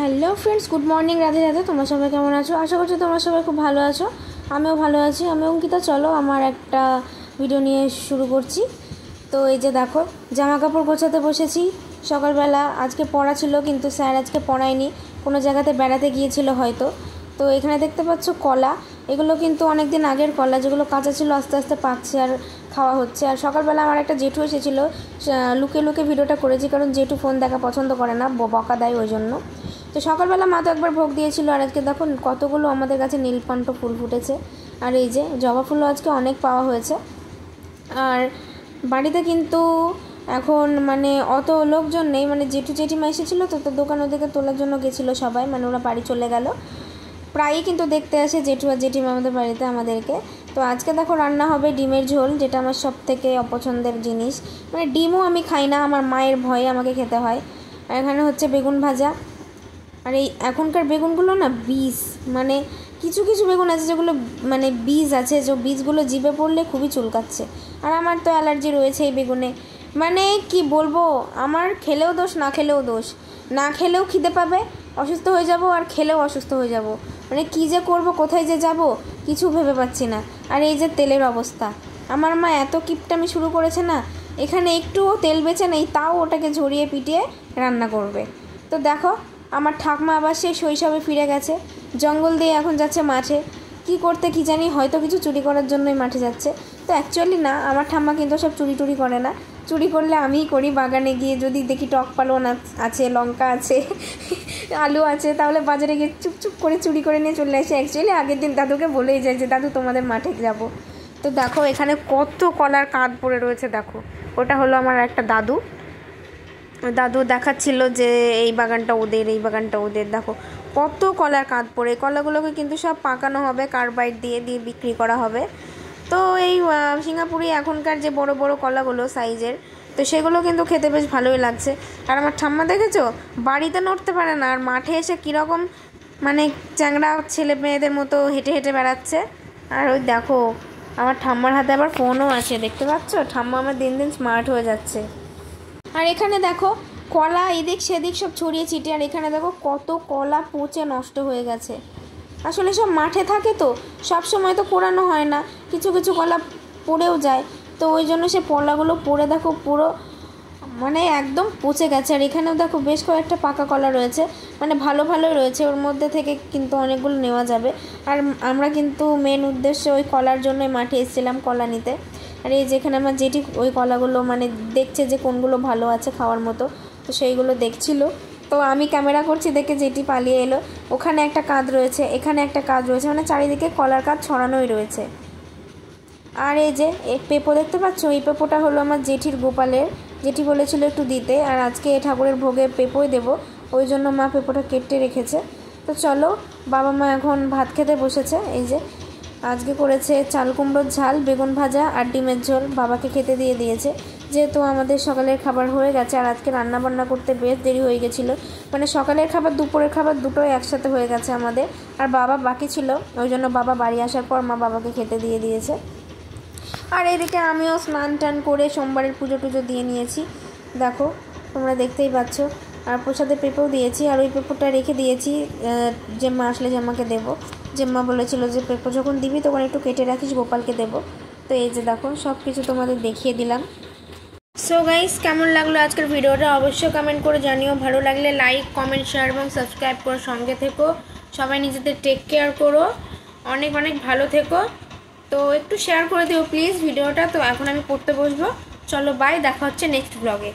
Hello friends, good morning, Radhe Radhe. তোমরা সবাই কেমন আছো? আশা করছি তোমরা সবাই খুব ভালো আছো। আমিও ভালো আছি। আমি অঙ্কিতা। চলো আমার একটা ভিডিও নিয়ে শুরু করছি। তো এই যে দেখো, জামা কাপড় গোছাতে বসেছি। সকালবেলা আজকে পড়া ছিল, কিন্তু স্যার আজকে পড়ায়নি, কোনো জায়গাতে বেড়াতে গিয়েছিল হয়তো। তো এখানে দেখতে পাচ্ছ কলা, এগুলো কিন্তু অনেক দিন আগের কলা, যেগুলো কাঁচা ছিল আস্তে আস্তে পাকছে আর খাওয়া হচ্ছে। আর সকালবেলা আমার একটা জেঠু এসেছিলো, লুকে লুকে ভিডিওটা করেছি, কারণ জেঠু ফোন দেখা পছন্দ করে না, বকা দেয় ওই জন্য। তো সকালবেলা মা তো একবার ভোগ দিয়েছিল, আর আজকে দেখো কতগুলো আমাদের কাছে নীলকণ্ঠ ফুল ফুটেছে। আর এই যে জবা ফুলও আজকে অনেক পাওয়া হয়েছে। আর বাড়িতে কিন্তু এখন মানে অত লোকজন নেই, মানে জেঠু জেঠিমা এসেছিলো তো দোকান ওদিকে তোলার জন্য গেছিলো সবাই, মানে ওরা বাড়ি চলে গেল। প্রায়ই কিন্তু দেখতে আসে জেঠু আর জেঠিমা আমাদের বাড়িতে আমাদেরকে। তো আজকে দেখো রান্না হবে ডিমের ঝোল, যেটা আমার সব থেকে অপছন্দের জিনিস। মানে ডিমও আমি খাই না, আমার মায়ের ভয়ে আমাকে খেতে হয়। আর এখানে হচ্ছে বেগুন ভাজা। আর এই এখনকার বেগুনগুলো না বীজ, মানে কিছু কিছু বেগুন আছে যেগুলো মানে বীজ আছে, যে বীজগুলো জিভে পড়লে খুবই চুলকাচ্ছে। আর আমার তো অ্যালার্জি রয়েছে এই বেগুনে। মানে কি বলবো, আমার খেলেও দোষ, না খেলেও দোষ। না খেলেও খিদে পাবে, অসুস্থ হয়ে যাব, আর খেলেও অসুস্থ হয়ে যাব। মানে কী যে করব, কোথায় যে যাব, কিছু ভেবে পাচ্ছি না। আর এই যে তেলের অবস্থা, আমার মা এত কিপটামি শুরু করেছে না, এখানে একটুও তেল বেঁচে নেই, তাও ওটাকে ঝরিয়ে পিটিয়ে রান্না করবে। তো দেখো, আমার ঠাকমা আবার সেই শৈশবে ফিরে গেছে, জঙ্গল দিয়ে এখন যাচ্ছে মাঠে। কি করতে কি জানি, হয়তো কিছু চুরি করার জন্যই মাঠে যাচ্ছে। তো অ্যাকচুয়ালি না, আমার ঠাম্মা কিন্তু সব চুরি টুরি করে না। চুরি করলে আমিই করি। বাগানে গিয়ে যদি দেখি টক পালন আছে, লঙ্কা আছে, আলু আছে, তাহলে বাজারে গিয়ে চুপচুপ করে চুরি করে নিয়ে চলে আসে। অ্যাকচুয়ালি আগের দিন দাদুকে বলেই যায় যে দাদু তোমাদের মাঠে যাব। তো দেখো এখানে কত কলার কাঁধ পড়ে রয়েছে। দেখো, ওটা হলো আমার একটা দাদু দেখাচ্ছিল যে এই বাগানটা ওদের, এই বাগানটা ওদের। দেখো কত কলার কাঁধ পড়ে, কলাগুলোকে কিন্তু সব পাকানো হবে, কার্বাইড দিয়ে দিয়ে বিক্রি করা হবে। তো এই সিঙ্গাপুরি এখনকার যে বড় বড় কলাগুলো সাইজের, তো সেগুলো কিন্তু খেতে বেশ ভালোই লাগছে। আর আমার ঠাম্মা দেখেছো, বাড়িতে নড়তে পারে না, আর মাঠে এসে কীরকম মানে চ্যাংড়া ছেলে মেয়েদের মতো হেঁটে হেঁটে বেড়াচ্ছে। আর ওই দেখো, আমার ঠাম্মার হাতে আবার ফোনও আছে, দেখতে পাচ্ছ? ঠাম্মা আমার দিন দিন স্মার্ট হয়ে যাচ্ছে। আর এখানে দেখো কলা এদিক সেদিক সব ছড়িয়ে ছিটে, আর এখানে দেখো কত কলা পচে নষ্ট হয়ে গেছে। আসলে সব মাঠে থাকে তো, সব সময় তো পোড়ানো হয় না, কিছু কিছু কলা পড়েও যায়। তো ওই জন্য সে কলাগুলো পড়ে দেখো পুরো মানে একদম পচে গেছে। আর এখানেও দেখো বেশ কয়েকটা পাকা কলা রয়েছে, মানে ভালো ভালোই রয়েছে, ওর মধ্যে থেকে কিন্তু অনেকগুলো নেওয়া যাবে। আর আমরা কিন্তু মেন উদ্দেশ্যে ওই কলার জন্যই মাঠে এসেছিলাম কলা নিতে। আর এই যেখানে আমার যেটি ওই কলাগুলো মানে দেখছে যে কোনগুলো ভালো আছে খাওয়ার মতো, তো সেইগুলো দেখছিল। তো আমি ক্যামেরা করছি দেখে যেটি পালিয়ে এলো। ওখানে একটা কাঁধ রয়েছে, এখানে একটা কাঁধ রয়েছে, মানে চারিদিকে কলার কাঁধ ছড়ানোই রয়েছে। আর এই যে পেঁপো দেখতে পাচ্ছ, এই পেঁপোটা হলো আমার জেঠির গোপালের, জেঠি বলেছিল একটু দিতে, আর আজকে ঠাকুরের ভোগে পেঁপোই দেবো, ওই জন্য মা পেঁপোটা কেটে রেখেছে। তো চলো, বাবা মা এখন ভাত খেতে বসেছে। এই যে আজকে করেছে চাল কুমড়োর ঝাল, বেগুন ভাজা আর ডিমের ঝোল, বাবাকে খেতে দিয়ে দিয়েছে, যেহেতু আমাদের সকালের খাবার হয়ে গেছে। আর আজকে রান্না বান্না করতে বেশ দেরি হয়ে গেছিলো, মানে সকালের খাবার দুপুরের খাবার দুটোই একসাথে হয়ে গেছে আমাদের। আর বাবা বাকি ছিল, ওই জন্য বাবা বাড়ি আসার পর মা বাবাকে খেতে দিয়ে দিয়েছে। আর এদিকে আমিও স্নান টান করে সোমবারের পুজো টুজো দিয়ে নিয়েছি, দেখো তোমরা দেখতেই পাচ্ছ। আর প্রসাদে পেঁপেও দিয়েছি, আর ওই পেঁপোটা রেখে দিয়েছি যে মা আসলে জামাকে দেবো। যে মা বলেছিল যে পেঁপো যখন দিবি তখন একটু কেটে রাখিস, গোপালকে দেবো। তো এই যে দেখো সব কিছু তোমাদের দেখিয়ে দিলাম। সো গাইস, কেমন লাগলো আজকের ভিডিওটা অবশ্যই কমেন্ট করে জানিও। ভালো লাগলে লাইক, কমেন্ট, শেয়ার এবং সাবস্ক্রাইব করে সঙ্গে থেকো। সবাই নিজেদের টেক কেয়ার করো, অনেক অনেক ভালো থেকো। তো একটু শেয়ার করে দিও প্লিজ ভিডিওটা। তো এখন আমি পড়তে বসবো, চলো বাই, দেখা হচ্ছে নেক্সট ব্লগে।